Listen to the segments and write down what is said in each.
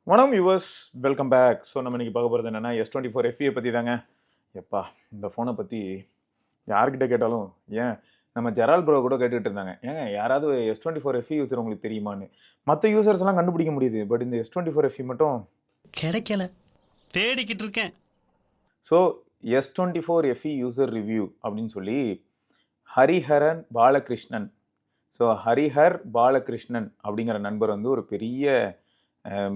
வணக்கம் viewers, welcome back. So நம்ம இன்னைக்கு பார்க்க போகிறது என்னென்னா S24 FE பற்றி தாங்க. எப்பா இந்த ஃபோனை பற்றி யார்கிட்ட கேட்டாலும், ஏன் நம்ம ஜெரால் ப்ரோ கூட கேட்டுக்கிட்டு இருந்தாங்க, ஏங்க யாராவது S24 FE யூசர் உங்களுக்கு தெரியுமான்னு. மற்ற யூசர்ஸ் எல்லாம் கண்டுபிடிக்க முடியுது, பட் இந்த S24 FE மட்டும் கிடைக்கல, தேடிக்கிட்டு இருக்கேன். So S24 FE user review அப்படின்னு சொல்லி ஹரிஹரன் பாலகிருஷ்ணன், ஸோ ஹரிஹர் பாலகிருஷ்ணன் அப்படிங்கிற நண்பர் வந்து ஒரு பெரிய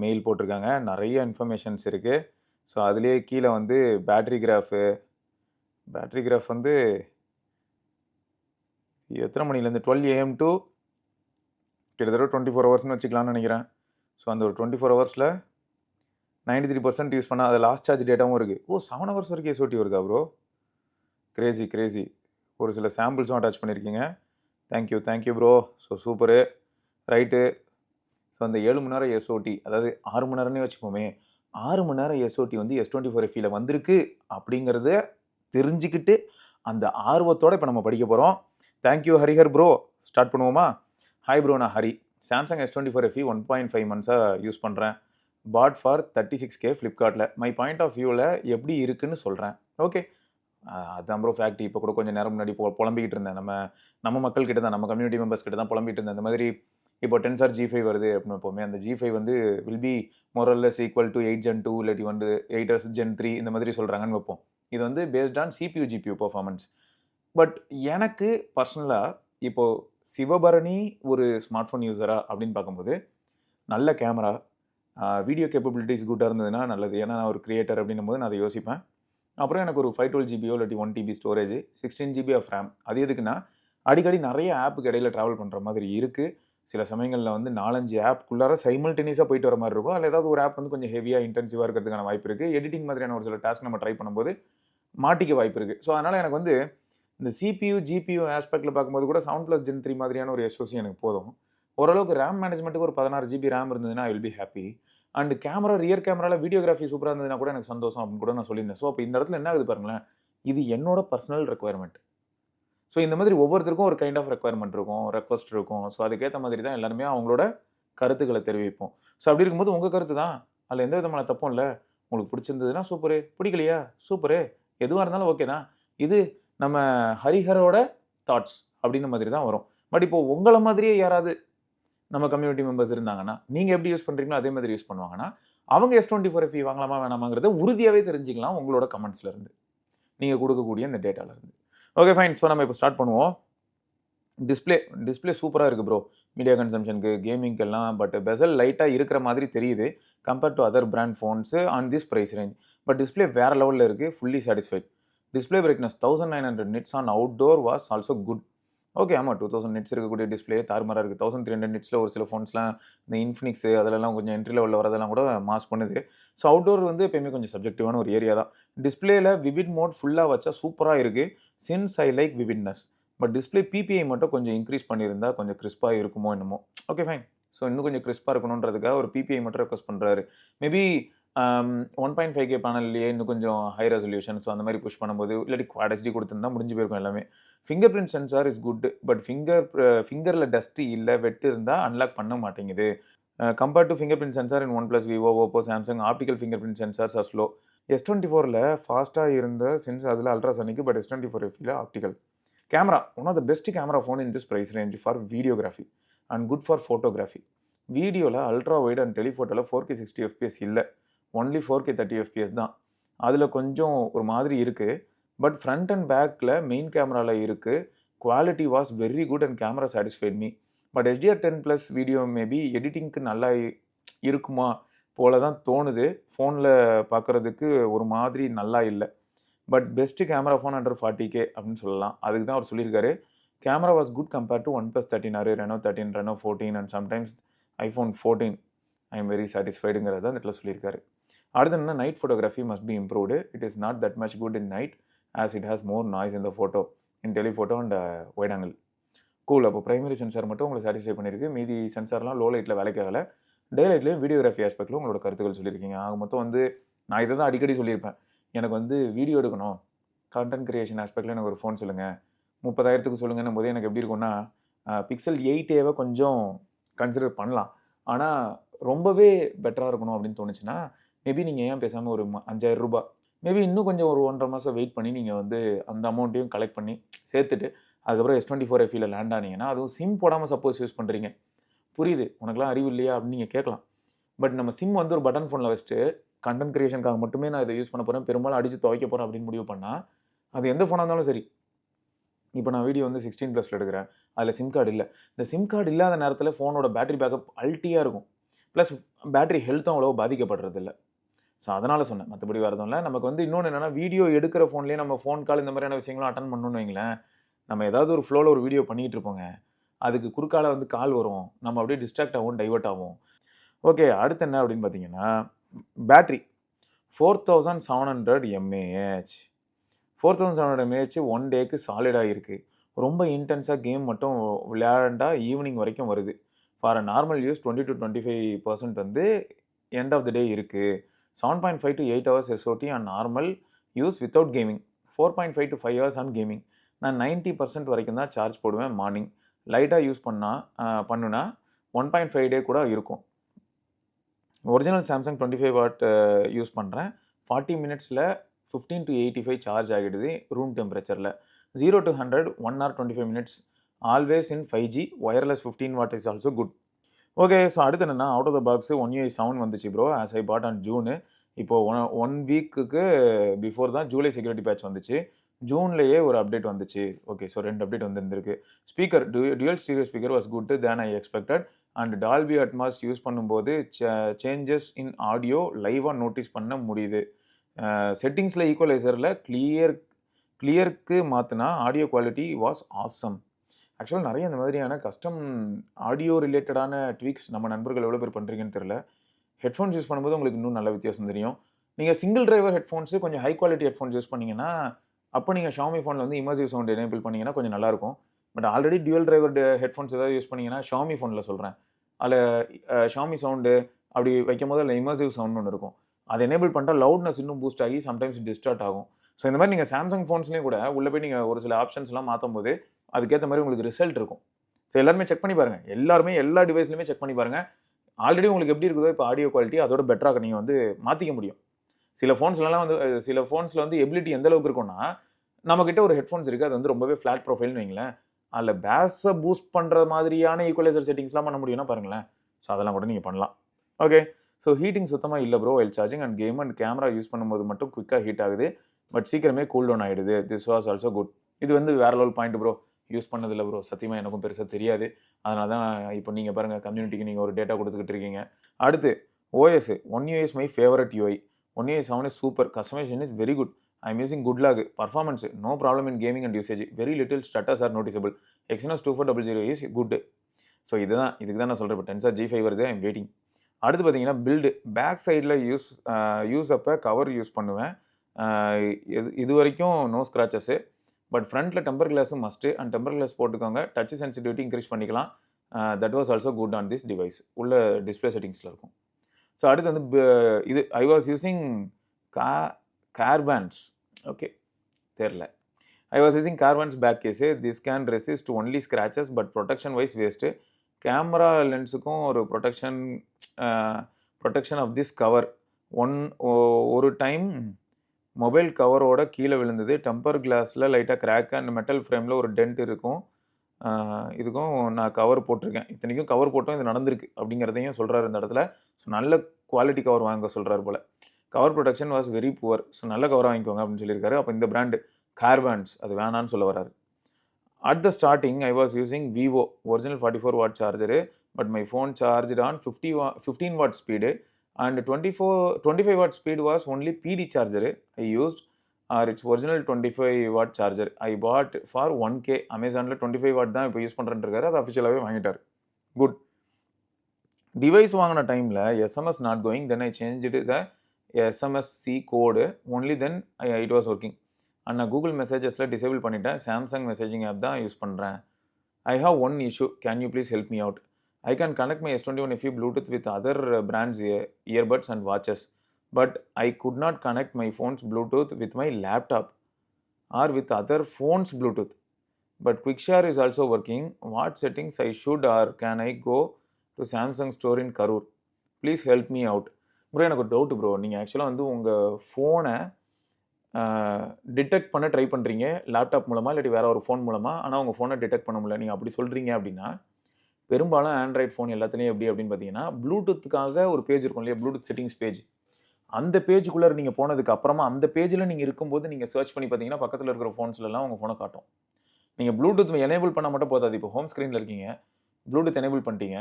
மெயில் போட்டிருக்காங்க. நிறைய இன்ஃபர்மேஷன்ஸ் இருக்குது. ஸோ அதுலேயே கீழே வந்து பேட்ரி கிராஃப் வந்து எத்தனை மணிலேருந்து 12 AM டு கிட்டத்தட்ட 24 ஹவர்ஸ்னு வச்சுக்கலாம்னு நினைக்கிறேன். ஸோ அந்த ஒரு 24 ஹவர்ஸில் 93% யூஸ் பண்ணால் அது லாஸ்ட் சார்ஜ் டேட்டாவும் இருக்குது. 7 ஹவர்ஸ் வரைக்கும் SOT வருதா ப்ரோ? கிரேசி. ஒரு சில சாம்பிள்ஸும் அட்டாச் பண்ணியிருக்கீங்க. Thank you bro. So super, right. So அந்த 7 மணி நேரம் SOT, அதாவது 6 மணி நேரம்னே வச்சுப்போமே, 6 மணி நேரம் SOT வந்து S24 FE வந்திருக்கு அப்படிங்கிறத தெரிஞ்சுக்கிட்டு அந்த ஆர்வத்தோடு இப்போ நம்ம படிக்க போகிறோம். Thank you Harihar bro. ஸ்டார்ட் பண்ணுவோமா? ஹாய் ப்ரோ, நான் ஹரி. சாம்சங் S24 FE 1.5 மந்த்ஸாக யூஸ் பண்ணுறேன். பாட் ஃபார் 36K ஃப்ளிப்கார்ட்டில். மை பாயிண்ட் ஆஃப் வியூவில் எப்படி இருக்குன்னு சொல்கிறேன். ஓகே, அதான் ப்ரோ ஃபேக்ட். இப்போ கூட கொஞ்சம் நேரம் முன்னாடி புலம்பிக்கிட்டு இருந்தேன். நம்ம மக்கள் கிட்ட தான், நம்ம கம்யூனிட்டி மெம்பர்ஸ் கிட்ட தான் புலம்பிகிட்டு இருந்தேன். இந்த மாதிரி இப்போ Tensor G5 வருது அப்படின்னு வைப்போமே, அந்த G5 வந்து will be more or less equal to 8 Gen 2 இல்லாட்டி வந்து 8 Gen 3 இந்த மாதிரி சொல்கிறாங்கன்னு வைப்போம். இது வந்து based on CPU GPU performance. But எனக்கு பர்சனலாக இப்போது சிவபரணி ஒரு ஸ்மார்ட் ஃபோன் யூஸரா அப்படின்னு பார்க்கும்போது, நல்ல கேமரா, வீடியோ கேப்பபிலிட்டிஸ் குட்டாக இருந்ததுன்னா நல்லது. ஏன்னா நான் ஒரு கிரியேட்டர் அப்படின்னும் போது நான் அதை யோசிப்பேன். அப்புறம் எனக்கு ஒரு 512 GB இல்லாட்டி 1 TB storage, 16 GB of RAM. அது எதுக்குன்னா அடிக்கடி நிறைய ஆப்புக்கு இடையில ட்ராவல் பண்ணுற மாதிரி இருக்குது. சில சமயங்களில் வந்து 4-5 ஆப்புக்குள்ளார சைமல்டேனியஸாக போயிட்டு வர மாதிரி இருக்கும். அதில் ஏதாவது ஒரு ஆப் வந்து கொஞ்சம் ஹெவியாக இன்டென்சிவாக இருக்கிறதுக்கான வாய்ப்பு இருக்குது. எடிட்டிங் மாதிரியான ஒரு சில டாஸ்க் நம்ம ட்ரை பண்ணும்போது மாட்டிக்க வாய்ப்பு இருக்குது. ஸோ அதனால் எனக்கு வந்து இந்த CPU GPU ஆஸ்பெக்டில் பார்க்கும்போது கூட 7+ Gen 3 மாதிரியான ஒரு SoC எனக்கு போதும். ஓரளவுக்கு ரேம் மேனேஜ்மெண்ட்டுக்கு ஒரு 16 GB ரேம் இருந்ததுன்னா I will be happy. And camera, rear கேமராவில் வீடியோகிராஃபி சூப்பராக இருந்ததுன்னா கூட எனக்கு சந்தோஷம் அப்படின்னு கூட நான் சொல்லியிருந்தேன். ஸோ அப்போ இந்த இடத்துல என்ன ஆகுது பாருங்களேன், இது என்னோட பர்சனல் ரெக்குவயர்மெண்ட். ஸோ இந்த மாதிரி ஒவ்வொருத்தருக்கும் ஒரு கைண்ட் ஆஃப் ரெக்குவயர்மெண்ட் இருக்கும், ரெக்வஸ்ட் இருக்கும். ஸோ அதுக்கேற்ற மாதிரி தான் எல்லாருமே அவங்களோட கருத்துக்களை தெரிவிப்போம். ஸோ அப்படி இருக்கும்போது உங்கள் கருத்து தான், அதில் எந்த விதமான தப்பும் இல்லை. உங்களுக்கு பிடிச்சிருந்ததுன்னா சூப்பரு, பிடிக்கலையா சூப்பரு, எதுவாக இருந்தாலும் ஓகே தான். இது நம்ம ஹரிஹரோட தாட்ஸ் அப்படின்ற மாதிரி தான் வரும். பட் இப்போ உங்களை மாதிரியே யாராவது நம்ம கம்யூனிட்டி மெம்பர்ஸ் இருந்தாங்கன்னா, நீங்கள் எப்படி யூஸ் பண்ணுறீங்களோ அதே மாதிரி யூஸ் பண்ணுவாங்கன்னா, அவங்க S24 FE வாங்கலாமா வேணாமாங்கிறத உறுதியாகவே தெரிஞ்சுக்கலாம் உங்களோட கமெண்ட்ஸில் இருந்து, நீங்கள் கொடுக்கக்கூடிய இந்த டேட்டாவில் இருந்து. Okay fine. ஸோ நம்ம இப்போ ஸ்டார்ட் பண்ணுவோம். டிஸ்பிளே சூப்பராக இருக்குது ப்ரோ, மீடியா கன்சம்ஷனுக்கு, கேமிங்க்கெல்லாம். பட் பெசல் லைட்டாக இருக்கிற மாதிரி தெரியுது compared to other brand phones on this price range. But display வேறு லெவலில் இருக்குது, fully satisfied. Display brightness 1900 nits on outdoor was also good. Okay, ஆமாம், 2000 nits இருக்கக்கூடிய டிஸ்பிளே தாறுமாறாக இருக்குது. 1300 nitsல ஒரு சில ஃபோன்ஸ்லாம், இந்த இன்ஃபினிக்ஸு அதிலெல்லாம் கொஞ்சம் என்ட்ரி லெவலில் வரதெல்லாம் கூட மாஸ் பண்ணுது. ஸோ அவுட்டோர் வந்து எப்பயுமே கொஞ்சம் சப்ஜெக்டிவான ஒரு ஏரியா தான். டிஸ்பிளேல விவிட் மோட் ஃபுல்லாக வச்சா சூப்பராக இருக்குது, since I like vividness. But display PPI மட்டும் கொஞ்சம் இன்க்ரீஸ் பண்ணியிருந்தா கொஞ்சம் கிறிஸ்பாக இருக்குமோ என்னமோ. Okay fine. ஸோ இன்னும் கொஞ்சம் கிறிஸ்பாக இருக்கணுன்றதுக்காக ஒரு PPI மட்டும் ரெக்வஸ்ட் பண்ணுறாரு. மேபி 1.5K பேனல்லையே இன்னும் கொஞ்சம் ஹை ரெசல்யூஷன், ஸோ அந்த மாதிரி புஷ் பண்ணும்போது இல்லாட்டி குவாட் HD கொடுத்துருந்தா முடிஞ்சு போயிருக்கும் எல்லாமே. Fingerprint sensor is good, but ஃபிங்கரில் டஸ்ட்டு இல்லை, வெட்டு இருந்தால் அன்லாக் பண்ண மாட்டேங்குது. Compared to fingerprint sensor in OnePlus, Vivo, Oppo, Samsung, optical fingerprint sensors are slow. S24ல ஃபாஸ்ட்டாக இருந்த சென்சார் அதில் ultrasonic, but S24 optical. Camera one of the best camera phone in this price range for videography and good for photography. வீடியோவில் ultra wide and டெலிஃபோட்டோவில் 4K 60 FPS no, only 4K 30 FPS தான். அதில் கொஞ்சம் ஒரு மாதிரி இருக்குது. But front and பேக்கில் main கேமராவில் இருக்குது. Quality was very good and camera satisfied me. But HDR10+ video maybe எடிட்டிங்க்கு நல்லா இருக்குமா போல தான் தோணுது. ஃபோனில் பார்க்குறதுக்கு ஒரு மாதிரி நல்லா இல்லை. But best camera phone under 40K அப்படின்னு சொல்லலாம். அதுக்கு தான் அவர் சொல்லியிருக்காரு. Camera was good compared to OnePlus 13R, Reno 13, Reno 14 and sometimes iPhone 14. I am very சாட்டிஸ்ஃபைடுங்கிறத அந்த இடத்துல சொல்லியிருக்காரு. அடுத்து என்ன, night photography must be improved. It is not that much good in night as it has more noise in the photo in telephoto and wide angle. Cool. அப்போ primary sensor மட்டும் உங்களை satisfy பண்ணியிருக்கு, மீதி சென்சார்லாம் லோ லைட்டில் வேலைக்கு ஆகலை. டே லைட்லேயும் videography ஆஸ்பெக்டில் உங்களோட கருத்துக்கள் சொல்லியிருக்கீங்க. ஆக மொத்தம் வந்து நான் இதை தான் அடிக்கடி சொல்லியிருப்பேன், எனக்கு வந்து வீடியோ எடுக்கணும், கண்டென்ட் கிரியேஷன் ஆஸ்பெக்டில் எனக்கு ஒரு ஃபோன் சொல்லுங்கள், 30,000க்கு சொல்லுங்கன்னும் போது எனக்கு எப்படி இருக்கும்னா, Pixel 8a கொஞ்சம் கன்சிடர் பண்ணலாம். ஆனால் ரொம்பவே பெட்டராக இருக்கணும் அப்படின்னு தோணுச்சுன்னா மேபி நீங்கள் ஏன் பேசாமல் ஒரு 5000 ரூபாய் மேபி இன்னும் கொஞ்சம் ஒரு 1.5 மாதம் வெயிட் பண்ணி நீங்கள் வந்து அந்த அமௌண்ட்டையும் கலெக்ட் பண்ணி சேர்த்துட்டு அதுக்கப்புறம் S24 FE லேண்ட் ஆனீங்கன்னா அதுவும் சிம் போடாமல் சப்போஸ் யூஸ் பண்ணுறீங்க. புரியுது, உனக்குலாம் அறிவு இல்லையா அப்படின்னு நீங்கள் கேட்கலாம். பட் நம்ம சிம் வந்து ஒரு பட்டன் ஃபோனில் வச்சுட்டு கண்டென்ட் கிரியேஷனுக்காக மட்டுமே நான் இதை யூஸ் பண்ண போகிறேன், பெரும்பாலும் அடித்து துவைக்க போகிறேன் அப்படின்னு முடிவு பண்ணால் அது எந்த ஃபோனாக இருந்தாலும் சரி. இப்போ நான் வீடியோ வந்து 16+ எடுக்கிறேன், அதில் சிம் கார்டு இல்லை. இந்த சிம் கார்டு இல்லாத நேரத்தில் ஃபோனோட பேட்டரி பேக்கப் அல்ட்டியாக இருக்கும். ப்ளஸ் பேட்டரி ஹெல்த்தும் அவ்வளோ பாதிக்கப்படுறது இல்லை. ஸோ அதனால் சொன்னேன், மற்றபடி வேறு எதுவும் இல்லை. நமக்கு வந்து இன்னொன்று என்னென்னா, வீடியோ எடுக்கிற ஃபோன்லேயே நம்ம ஃபோன் கால் இந்த மாதிரியான விஷயங்களும் அட்டன் பண்ணணும்னு வைங்களேன். நம்ம ஏதாவது ஒரு ஃப்ளோவில் ஒரு வீடியோ பண்ணிகிட்டு இருப்போங்க, அதுக்கு குறுக்கால வந்து கால் வரும், நம்ம அப்படியே டிஸ்ட்ராக்ட் ஆகும், டைவர்ட் ஆகும். ஓகே, அடுத்து என்ன அப்படின்னு பார்த்தீங்கன்னா, பேட்ரி 4700 mAh. 4700 mAh 1 டேக்கு சாலிடாக இருக்குது. ரொம்ப இன்டென்ஸாக கேம் மட்டும் விளையாண்டா ஈவினிங் வரைக்கும் வருது. For a normal use 20 to 25% வந்து எண்ட் ஆஃப் த டே இருக்குது. 7.5 to 8 hours SOT on normal use without gaming. 4.5 to 5 hours on gaming. நான் 90% வரைக்கும் தான் சார்ஜ் போடுவேன் மார்னிங். லைட்டாக யூஸ் பண்ணுனா 1.5 டே கூட இருக்கும். ஒரிஜினல் சாம்சங் 25 வாட் யூஸ் பண்ணுறேன். 40 மினிட்ஸில் 15 to 85 சார்ஜ் ஆகிடுது ரூம் டெம்பரேச்சரில். 0 to 100 1 hour 25 minutes. Always in 5G. Wireless 15 watt is also good. Okay, so அடுத்து என்னென்னா, out of the box One UI 7 வந்துச்சு bro. As I bought on June. இப்போது 1 வீக்குக்கு before தான் ஜூலை செக்யூரிட்டி பேட்ச் வந்துச்சு. ஜூன்லேயே ஒரு அப்டேட் வந்துச்சு. ஓகே, ஸோ 2 அப்டேட் வந்துருந்துருக்கு. Speaker dual stereo speaker was good than I expected. And Dolby Atmos use பண்ணும்போது changes in audio லைவாக நோட்டீஸ் பண்ண முடியுது. செட்டிங்ஸில் ஈக்குவலைசரில் கிளியருக்கு மாற்றினா ஆடியோ குவாலிட்டி வாஸ் ஆசம். ஆக்சுவலாக நிறைய இந்த மாதிரியான கஸ்டம் ஆடியோ ரிலேட்டடான ட்வீக்ஸ் நம்ம நண்பர்கள் எவ்வளோ பேர் பண்ணுறீங்கன்னு தெரியல. ஹெட்ஃபோன்ஸ் யூஸ் பண்ணும்போது உங்களுக்கு இன்னும் நல்ல வித்தியாசம் தெரியும். நீங்கள் சிங்கிள் டிரைவர் ஹெட்ஃபோன்ஸு கொஞ்சம் ஹை குவாலிட்டி ஹெட்ஃபோன்ஸ் யூஸ் பண்ணிங்கன்னா, அப்போ நீங்கள் ஷாமி ஃபோனில் வந்து இமர்சிவ் சவுண்ட் எனேபிள் பண்ணிங்கன்னா கொஞ்சம் நல்லாயிருக்கும். But already dual driver headphones ஏதாவது யூஸ் பண்ணிங்கன்னா, ஷாமி ஃபோனில் சொல்கிறேன், அதில் ஷாமி சவுண்டு அப்படி வைக்கும் போது அதில் இமர்சிவ் சவுண்ட் ஒன்று இருக்கும். அதை எனேபிள் பண்ணிட்டா லவுட்னஸ் இன்னும் பூஸ்ட் ஆகி சம்டைம்ஸ் டிஸ்டார்ட் ஆகும். ஸோ இந்த மாதிரி நீங்கள் சாம்சங் ஃபோன்ஸ்லேயும் கூட உள்ளே போய் நீங்கள் ஒரு சில ஆப்ஷன்ஸ்லாம் மாற்றும் போது அதுக்கேற்ற மாதிரி உங்களுக்கு ரிசல்ட் இருக்கும். ஸோ எல்லாருமே செக் பண்ணி பாருங்கள். எல்லாருமே எல்லா டிவைஸ்லையுமே செக் பண்ணி பாருங்கள். ஆல்ரெடி உங்களுக்கு எப்படி இருக்குதோ இப்போ ஆடியோ குவாலிட்டி அதோட பெட்டராக நீங்கள் வந்து மாற்றிக்க முடியும். சில ஃபோன்ஸில் வந்து எபிலிட்டி எந்த அளவுக்கு இருக்கும்னா, நம்மக்கிட்ட ஒரு ஹெட்ஃபோன்ஸ் இருக்குது, அது வந்து ரொம்பவே ஃப்ளாட் ப்ரொஃபைல்னு வைங்களேன், அதில் பேஸை பூஸ்ட் பண்ணுற மாதிரியான ஈக்குவலைசர் செட்டிங்ஸ்லாம் பண்ண முடியும்னா பாருங்களேன். ஸோ அதெல்லாம் கூட நீங்கள் பண்ணலாம். ஓகே, ஸோ ஹீட்டிங் சுத்தமாக இல்லை bro. While charging and game and camera use பண்ணும்போது மட்டும் குயிக்காக ஹீட் ஆகுது. பட் சீக்கிரமே கூல் டவுன் ஆகிடுது. This was also good. இது வந்து வேற லெவல் பாயிண்ட் ப்ரோ. யூஸ் பண்ணதில்லை ப்ரோ, சத்தியமாக எனக்கும் பெருசாக தெரியாது. அதனால தான் இப்போ நீங்கள் பாருங்கள், கம்யூனிட்டிக்கு நீங்கள் ஒரு டேட்டா கொடுத்துக்கிட்டு இருக்கீங்க. அடுத்து OS. One UI is my favourite UI. One UI 7 is super. Customization is very good. I am using Good Lock. Performance no problem in gaming and usage. Very little stutters are noticeable. Exynos 2400 is good. So இதுக்கு தான் நான் சொல்கிறேன். இப்போ Tensor G5 வருது, I am waiting. அடுத்து பார்த்தீங்கன்னா build. Back சைடில் use அப்போ கவர் யூஸ் பண்ணுவேன். இது வரைக்கும் நோ ஸ்க்ராச்சஸ்ஸு. பட் ஃப்ரண்ட்டில் temper glass must. And temper glass போட்டுக்கோங்க. டச் சென்சிட்டிவிட்டி இன்க்ரீஸ் பண்ணிக்கலாம். That was also good on this device. உள்ள டிஸ்பிளே செட்டிங்ஸில் இருக்கும். ஸோ அடுத்து வந்து இது ஐ வாஸ் யூஸிங் கார்வான்ஸ். ஓகே, தெரில. ஐ வாஸ் யூஸிங் கார்வான்ஸ் back case. This can resist only scratches but protection wise waste. Camera லென்ஸுக்கும் ஒரு ப்ரொடெக்ஷன் ஆஃப் திஸ் கவர். ஒரு டைம் மொபைல் கவரோட கீழே விழுந்தது. டெம்பர் கிளாஸில் லைட்டாக கிராக் அண்ட் மெட்டல் ஃப்ரேமில் ஒரு டென்ட் இருக்கும். இதுக்கும் நான் கவர் போட்டிருக்கேன். இத்தனைக்கும் கவர் போட்டோம், இது நடந்திருக்கு அப்படிங்கிறதையும் சொல்கிறாரு இந்த இடத்துல. ஸோ நல்ல குவாலிட்டி கவர் வாங்க சொல்கிறார் போல். Cover protection was very poor. So நல்ல கவராக வாங்கிக்கோங்க அப்படின்னு சொல்லியிருக்காரு. அப்போ இந்த பிராண்டு கார்வான்ஸ் அது வேணான்னு சொல்ல வராரு. At the starting I was using Vivo original 44 what charger. But my phone charged on 15 what speed. And 25 watt speed was only PD charger I used, or its original 25 watt charger I bought for 1K. Amazonல 25 watt தான் இப்போ use பண்ணுறேன்ருக்காரு. அது அஃபிஷியலாகவே வாங்கிட்டார். Good. Device வாங்கின டைமில் SMS not going. Then I changed the SMSC code. Only then it was working. And நான் Google மெசேஜஸில் disable பண்ணிட்டேன். Samsung messaging app தான் use பண்ணுறேன். I have one issue. Can you please help me out? I can connect my S21 FE Bluetooth with other brands earbuds and watches, but I could not connect my phone's Bluetooth with my laptop or with other phones Bluetooth. But QuickShare is also working. What settings I should, or can I go to Samsung store in Karur? Please help me out. Bro எனக்கு ஒரு doubt bro. நீங்கள் ஆக்சுவலாக வந்து உங்கள் ஃபோனை detect பண்ண try பண்ணுறீங்க laptop மூலமா இல்லாட்டி வேற ஒரு ஃபோன் மூலமா. ஆனால் உங்கள் ஃபோனை டிடெக்ட் பண்ண முடியல. நீங்கள் அப்படி சொல்கிறீங்க அப்படின்னா, பெரும்பாலும் ஆண்ட்ராய்ட் ஃபோன் எல்லாத்துலேயும் எப்படி அப்படின்னு பார்த்தீங்கன்னா, ப்ளூடூத்துக்காக ஒரு பேஜ் இருக்கும் இல்லையா? Bluetooth settings page. அந்த பேஜுக்குள்ளே நீங்கள் போனதுக்கு அப்புறமா அந்த பேஜில் நீங்கள் இருக்கும்போது நீங்கள் சர்ச் பண்ணி பார்த்தீங்கன்னா, பக்கத்தில் இருக்கிற ஃபோன்ஸ்லலாம் உங்கள் ஃபோனை காட்டும். நீங்கள் ப்ளூடூத் எனேபிள் பண்ணால் மட்டும் போதாது. இப்போ ஹோம் ஸ்க்ரீனில் இருக்கீங்க, ப்ளூடூத் எனேபிள் பண்ணிட்டீங்க.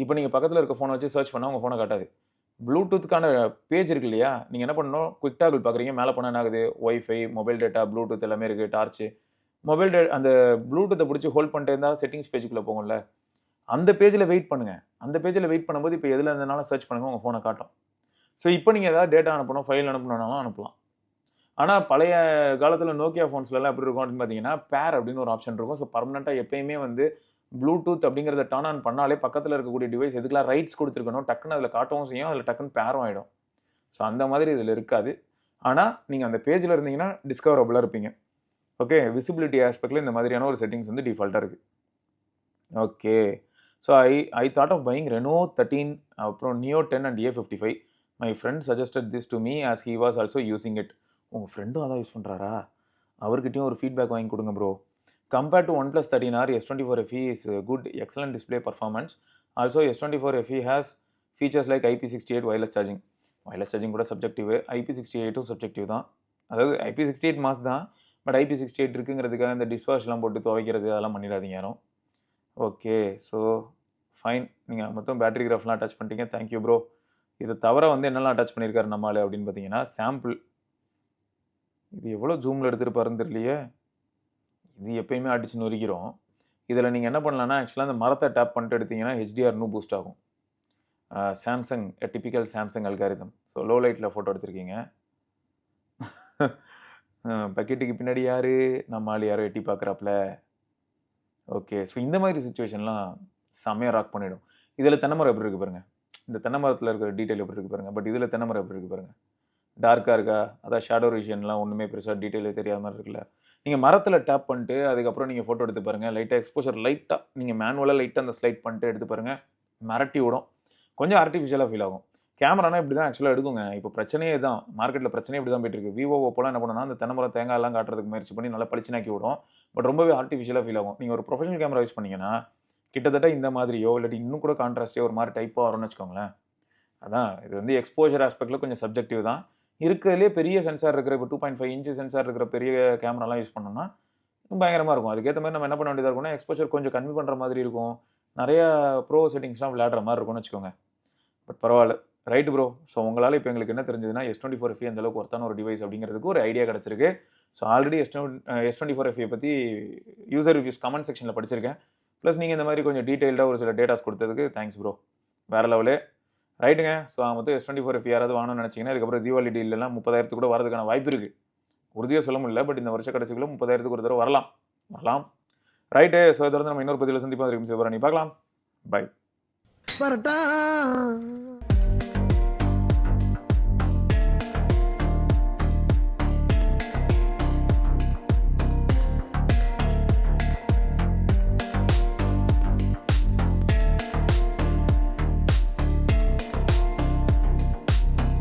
இப்போ நீங்கள் பக்கத்தில் இருக்க ஃபோனை வச்சு சர்ச் பண்ணால் உங்கள் ஃபோனை காட்டாது. ப்ளூடூத்துக்கான பேஜ் இருக்கு இல்லையா? நீங்க என்ன பண்ணணும், குயிக் டாகிள் பார்க்குறீங்க, மேல போனா என்ன ஆகுது? வைஃபை, மொபைல் டேட்டா, ப்ளூடூத் எல்லாமே இருக்கு, டார்ச். அந்த ப்ளூடூத்த புடிச்சு ஹோல்ட் பண்ணிட்டே இருந்தா செட்டிங்ஸ் பேஜுக்குள்ள போகும்ல. அந்த பேஜ்ல வெயிட் பண்ணுங்க. அந்த பேஜ்ல வெயிட் பண்ணும்போது இப்ப எதுல இருந்தனாலும் சர்ச் பண்ணுங்க, உங்க ஃபோன காட்டும். ஸோ இப்ப நீங்க ஏதாவது டேட்டா அனுப்பணும், ஃபைல் அனுப்பணும்னாலும் அனுப்பலாம். ஆனா பழைய காலத்துல Nokia ஃபோன்ஸ்லலாம் எப்படி இருக்கும் அப்படின்னு பார்த்தீங்கன்னா, பேர் அப்படின்னு ஒரு ஆப்ஷன் இருக்கும். ஸோ பெர்மனன்ட்டா எப்பயுமே வந்து ப்ளூடூத் அப்படிங்கிறத டர்ன் ஆன் பண்ணாலே பக்கத்துல இருக்கக்கூடிய டிவைஸ் எதுக்கெல்லாம் ரைட்ஸ் குடுத்துருக்கனோ, டக்குனு அதுல காட்டவும் செய்யும். அதுல டக்குனு பேரும் ஆயிடும். ஸோ அந்த மாதிரி இதில் இருக்காது. ஆனால் நீங்கள் அந்த பேஜில் இருந்தீங்கன்னா டிஸ்கவரபுளாக இருப்பீங்க. ஓகே, விசிபிலிட்டி ஆஸ்பெக்டில் இந்த மாதிரியான ஒரு செட்டிங்ஸ் வந்து டிஃபால்ட்டாக இருக்குது. Okay, so I thought of buying Reno 13 அப்புறம் Neo 10 and A55. My friend suggested this to me as he was also using it. உங்கள் ஃப்ரெண்டும் அதான் யூஸ் பண்ணுறாரா? அவர்கிட்டயும் ஒரு ஃபீட்பேக் வாங்கி கொடுங்க bro. Compared to OnePlus 13R, S24 FE is good, excellent display performance. Also, S24 FE has features like IP68 wireless charging. Wireless charging கூட subjective, IP68ம் subjective தான். அதாவது IP68 mass தான், பட் IP68 இருக்குங்கிறதுக்காக இந்த டிஷ்வாஷ்லாம் போட்டு துவைக்கிறது அதெல்லாம் பண்ணிடாதீங்க யாரும். Okay, so fine. நீங்கள் மொத்தம் பேட்டரி கிராஃப்லாம் அட்டாச் பண்ணிட்டீங்க. Thank you bro. இதை தவிர வந்து என்னெல்லாம் அட்டாச் பண்ணியிருக்காரு நம்மளால் அப்படின்னு பார்த்தீங்கன்னா, சாம்பிள். இது எவ்வளோ ஜூமில் எடுத்துருப்பாருன்னு தெரியலையே. இது எப்பயுமே அடிச்சு நொறுக்கிறோம். இதில் நீங்கள் என்ன பண்ணலான்னா, ஆக்சுவலாக அந்த மரத்தை டேப் பண்ணிட்டு எடுத்தீங்கன்னா HDR இன்னும் பூஸ்ட் ஆகும். Samsung typical Samsung algorithm. So low லைட்டில் ஃபோட்டோ எடுத்திருக்கீங்க. பக்கெட்டுக்கு பின்னாடி யார்? நம்ம ஆள் யாரோ எட்டி பார்க்குறாப்புல. ஓகே, ஸோ இந்த மாதிரி சுச்சுவேஷன்லாம் செம்மையாக ராக் பண்ணிடும். இதில் தென்னைமரம் எப்படி இருக்குது பாருங்கள். இந்த தென்னை மரத்தில் இருக்கிற டீட்டெயில் எப்படி இருக்குது பாருங்கள். பட் இதில் தென்னைமரம் எப்படி இருக்குது பாருங்கள். டார்க்காக இருக்கா? அதான் ஷேடோ விஷன்லாம் ஒன்றுமே பெருசாக டீட்டெயிலே தெரியாத மாதிரி இருக்குல்ல. நீங்கள் மரத்தில் டேப் பண்ணிட்டு அதுக்கப்புறம் நீங்கள் ஃபோட்டோ எடுத்து பாருங்கள். லைட்டாக எக்ஸ்போஷர் லைட்டாக நீங்கள் மேனுவலாக லைட்டாக அந்த ஸ்லைட் பண்ணிட்டு எடுத்து பாருங்கள். மிரட்டி விடும். கொஞ்சம் ஆர்டிஃபிஷியலாக ஃபீல் ஆகும். கேமரானா இப்படி தான் ஆக்சுவலாக எடுக்குங்க. இப்போ பிரச்சனையே தான், மார்க்கெட்டில் பிரச்சனையே இப்படி தான் போயிட்டு இருக்கு. விவோ ஓப்போலாம் என்ன பண்ணுன்னா, அந்த தென்னைமரம் தேங்காயெல்லாம் காட்டுறதுக்கு முயற்சி பண்ணி நல்லா பளிச்சுனாக்கி விடும். பட் ரொம்பவே ஆர்டிஃபிஷியலாக ஃபீல் ஆகும். நீங்கள் ஒரு ப்ரொஃபஷனல் கேமரா யூஸ் பண்ணீங்கன்னா, கிட்டத்தட்ட இந்த மாதிரியோ இல்லாட்டி இன்னும் கூட கான்ட்ராஸ்டே ஒரு மாதிரி டைப்பாக வரும்னு வச்சுக்கோங்களேன். அதான் இது வந்து எக்ஸ்போஜர் ஆஸ்பெக்டில் கொஞ்சம் சப்ஜெக்டிவ் தான். இருக்கிறதுலே பெரிய சென்சார் இருக்கிற இப்போ 2.5 இன்ச் சென்சார் இருக்கிற பெரிய கேமராலாம் யூஸ் பண்ணோம்னா பயங்கரமாக இருக்கும். அதுக்கேற்ற மாதிரி நம்ம என்ன பண்ண வேண்டியதாக இருக்கும்னா, எக்ஸ்போஜர் கொஞ்சம் கம்மி பண்ணுற மாதிரி இருக்கும். நிறையா ப்ரோ செட்டிங்ஸ்லாம் விளையாடுற மாதிரி இருக்கும்னு வச்சுக்கோங்க. பட் பரவாயில்ல. Right bro. ஸோ உங்களால் இப்போ எங்களுக்கு என்ன தெரிஞ்சதுன்னா, S24 FE அந்த அளவுக்கு ஒர்த்தான ஒரு டிவைஸ் அப்படிங்கிறதுக்கு ஒரு ஐடியா கிடச்சிருக்கு. ஸோ ஆல்ரெடி S24 FE பற்றி யூசர் ரிவ்யூஸ் கமெண்ட் செக்ஷனில் படிச்சிருக்கேன். ப்ளஸ் நீங்கள் இந்த மாதிரி கொஞ்சம் டீட்டெயில்டாக ஒரு சில டேட்டாஸ் கொடுத்ததுக்கு தேங்க்ஸ் ப்ரோ. வேறு லெவலு. ரைட்டுங்க. ஸோ மொத்தம் S24 FE யாராவது வாங்கணும்னு நினச்சிங்கன்னா, இதுக்கப்புறம் தீபாவளி டீலெலாம் 30,000 கூட வரதுக்கான வாய்ப்பு இருக்குது. உறுதியாக சொல்ல முடியல. பட் இந்த வருஷ கடைசிக்குள்ளே 30,000 ஒரு தடவை வரலாம். ரைட்டு. ஸோ தொடர்ந்து நம்ம இன்னொரு பதிவில் சந்திப்போம். சிவபரணி பார்க்கலாம். பை.